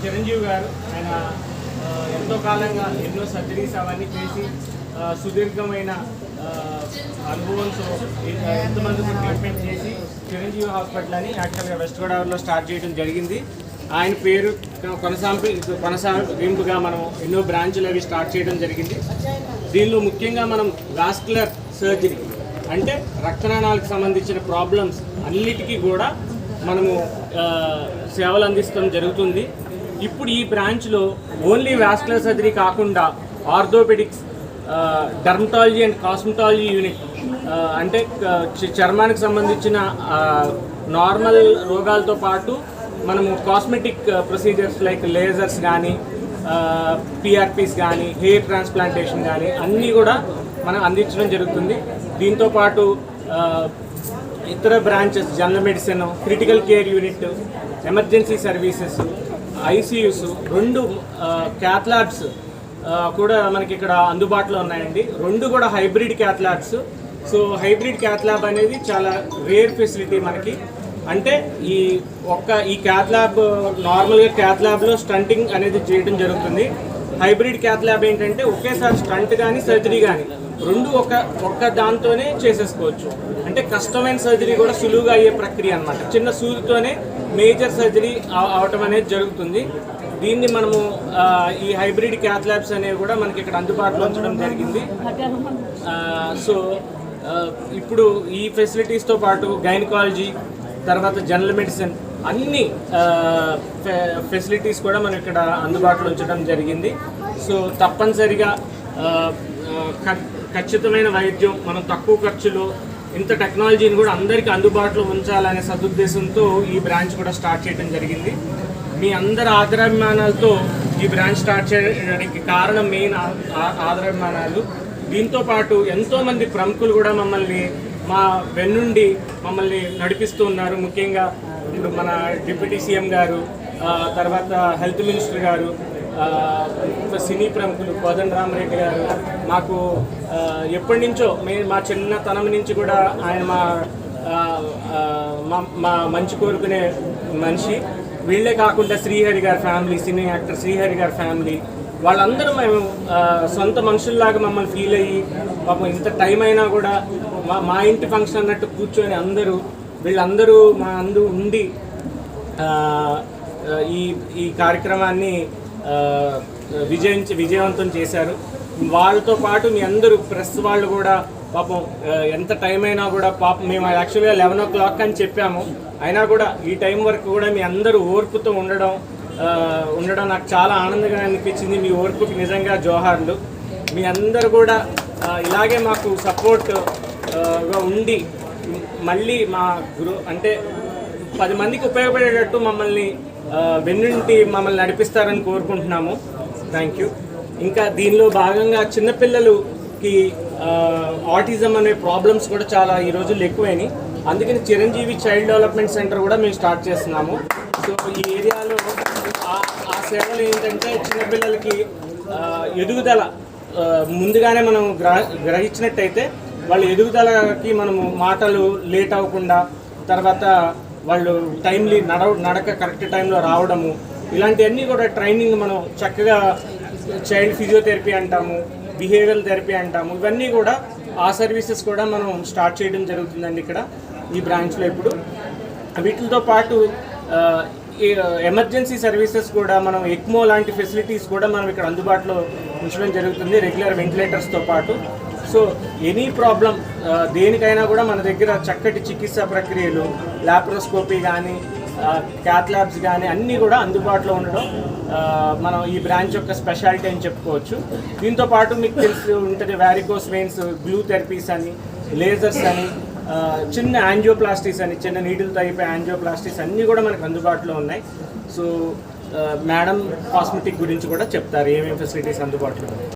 చిరంజీవి గారు ఆయన ఎంతో కాలంగా ఎన్నో సర్జరీస్ అవన్నీ చేసి సుదీర్ఘమైన అనుభవంతో ఎంతమందికి ట్రీట్మెంట్ చేసి చిరంజీవి హాస్పిటల్ అని యాక్చువల్గా వెస్ట్ గోదావరిలో స్టార్ట్ చేయడం జరిగింది. ఆయన పేరు కొనసాగింపుగా మనం ఎన్నో బ్రాంచ్లు అవి స్టార్ట్ చేయడం జరిగింది. దీనిలో ముఖ్యంగా మనం వాస్కులర్ సర్జరీ అంటే రక్తనాళాలకు సంబంధించిన ప్రాబ్లమ్స్ అన్నిటికీ కూడా మనము సేవలు అందిస్తడం జరుగుతుంది. ఇప్పుడు ఈ బ్రాంచ్లో ఓన్లీ వాస్కులర్ సర్జరీ కాకుండా orthopaedics, dermatology and cosmetology unit అంటే చర్మానికి సంబంధించిన నార్మల్ రోగాలతో పాటు మనము కాస్మెటిక్ ప్రొసీజర్స్ లైక్ లేజర్స్ కానీ పిఆర్పీస్ కానీ హెయిర్ ట్రాన్స్ప్లాంటేషన్ కానీ అన్నీ కూడా మనం అందించడం జరుగుతుంది. దీంతోపాటు ఇతర branches general medicine, critical care unit, emergency services, ICUs, 2 cath labs కూడా మనకి ఇక్కడ అందుబాటులో ఉన్నాయండి. 2 కూడా hybrid cath labs. So hybrid cath lab అనేది చాలా రేర్ ఫెసిలిటీ మనకి. అంటే ఈ క్యాత్ ల్యాబ్ నార్మల్గా క్యాత్ ల్యాబ్లో స్టంటింగ్ అనేది చేయడం జరుగుతుంది. హైబ్రిడ్ క్యాత్ ల్యాబ్ ఏంటంటే ఒకేసారి స్టంట్ కానీ సర్జరీ కానీ 2 ఒక్క దాంతోనే చేసేసుకోవచ్చు. అంటే కష్టమైన సర్జరీ కూడా సులువుగా అయ్యే ప్రక్రియ అనమాట. చిన్న సూదితోనే మేజర్ సర్జరీ అవటం అనేది జరుగుతుంది. దీన్ని మనము ఈ హైబ్రిడ్ క్యాత్ ల్యాబ్స్ అనేవి కూడా మనకి ఇక్కడ అందుబాటులో ఉంచడం జరిగింది. సో ఇప్పుడు ఈ ఫెసిలిటీస్తో పాటు గైనకాలజీ, తర్వాత జనరల్ మెడిసిన్ అన్ని ఫెసిలిటీస్ కూడా మనం ఇక్కడ అందుబాటులో ఉంచడం జరిగింది. సో తప్పనిసరిగా ఖచ్చితమైన వైద్యం, మనం తక్కువ ఖర్చులో ఇంత టెక్నాలజీని కూడా అందరికీ అందుబాటులో ఉంచాలనే సదుద్దేశంతో ఈ బ్రాంచ్ కూడా స్టార్ట్ చేయడం జరిగింది. మీ అందరి ఆదరాభిమానాలతో ఈ బ్రాంచ్ స్టార్ట్ చేయడానికి కారణం మెయిన్ ఆదరాభిమానాలు. దీంతోపాటు ఎంతోమంది ప్రముఖులు కూడా మా వెన్నుండి మమ్మల్ని నడిపిస్తూ ఉన్నారు. ముఖ్యంగా ఇప్పుడు మన డిప్యూటీ సీఎం గారు, తర్వాత హెల్త్ మినిస్టర్ గారు, సినీ ప్రముఖులు కోదండరామరెడ్డి గారు మాకు ఎప్పటి నుంచో మా చిన్నతనం నుంచి కూడా ఆయన మా మంచి కోరుకునే మనిషి. వీళ్ళే కాకుండా శ్రీహరి గారి ఫ్యామిలీ, సినీ యాక్టర్ శ్రీహరి గారి ఫ్యామిలీ, వాళ్ళందరూ మేము సొంత మనుషుల్లాగా మమ్మల్ని ఫీల్ అయ్యి పాపం ఇంత టైం అయినా కూడా మా ఇంటి ఫంక్షన్ అన్నట్టు కూర్చొని వీళ్ళందరూ మా ఉండి ఈ కార్యక్రమాన్ని విజయవంతం చేశారు. వాళ్ళతో పాటు మీ అందరూ ప్రెస్ వాళ్ళు కూడా పాపం ఎంత టైం అయినా కూడా పాపం మేము యాక్చువల్గా 11 o'clock అని చెప్పాము, అయినా కూడా ఈ టైం వరకు కూడా మీ అందరూ ఓర్పుతో ఉండడం నాకు చాలా ఆనందంగా అనిపించింది. మీ ఓర్పుకి నిజంగా జోహార్లు. మీ అందరూ కూడా ఇలాగే మాకు సపోర్ట్గా ఉండి మళ్ళీ మా అంటే 10 మందికి ఉపయోగపడేటట్టు మమ్మల్ని వెన్నుంటి మమ్మల్ని నడిపిస్తారని కోరుకుంటున్నాము. Thank you. ఇంకా దీనిలో భాగంగా చిన్నపిల్లలకి ఆటిజం అనే ప్రాబ్లమ్స్ కూడా చాలా ఈ రోజుల్లో ఎక్కువైనాయి. అందుకని చిరంజీవి చైల్డ్ డెవలప్మెంట్ సెంటర్ కూడా మేము స్టార్ట్ చేస్తున్నాము. సో ఈ ఏరియాలో ఆ సేవలు ఏంటంటే చిన్నపిల్లలకి ఎదుగుదల ముందుగానే మనం గ్రహించినట్టయితే వాళ్ళ ఎదుగుదలకి మనము మాటలు లేట్ అవ్వకుండా, తర్వాత వాళ్ళు టైమ్లీ నడక కరెక్ట్ టైంలో రావడము, ఇలాంటివన్నీ కూడా ట్రైనింగ్ మనం చక్కగా చైల్డ్ ఫిజియోథెరపీ అంటాము, బిహేవియరల్ థెరపీ అంటాము, ఇవన్నీ కూడా ఆ సర్వీసెస్ కూడా మనం స్టార్ట్ చేయడం జరుగుతుందండి ఇక్కడ ఈ బ్రాంచ్లో. ఇప్పుడు వీటితో పాటు ఎమర్జెన్సీ సర్వీసెస్ కూడా మనం ఎక్మో లాంటి ఫెసిలిటీస్ కూడా మనం ఇక్కడ అందుబాటులో ఉంచడం జరుగుతుంది, రెగ్యులర్ వెంటిలేటర్స్తో పాటు. సో ఎనీ ప్రాబ్లం దేనికైనా కూడా మన దగ్గర చక్కటి చికిత్సా ప్రక్రియలు, ల్యాప్రోస్కోపీ కానీ క్యాత్ ల్యాబ్స్ కానీ అన్నీ కూడా అందుబాటులో ఉండడం మనం ఈ బ్రాంచ్ యొక్క స్పెషాలిటీ అని చెప్పుకోవచ్చు. దీంతో పాటు మీకు తెలిసి ఉంటుంది వారికోస్ వెయిన్స్, గ్లూ థెరపీస్ అని, లేజర్స్ అని, చిన్న యాంజియోప్లాస్టీస్ అని, చిన్న నీడిల్తో అయిపోయి యాంజియోప్లాస్టీస్ అన్నీ కూడా మనకు అందుబాటులో ఉన్నాయి. సో మేడం కాస్మెటిక్ గురించి కూడా చెప్తారు ఏమేమి ఫెసిలిటీస్ అందుబాటులో ఉన్నాయి.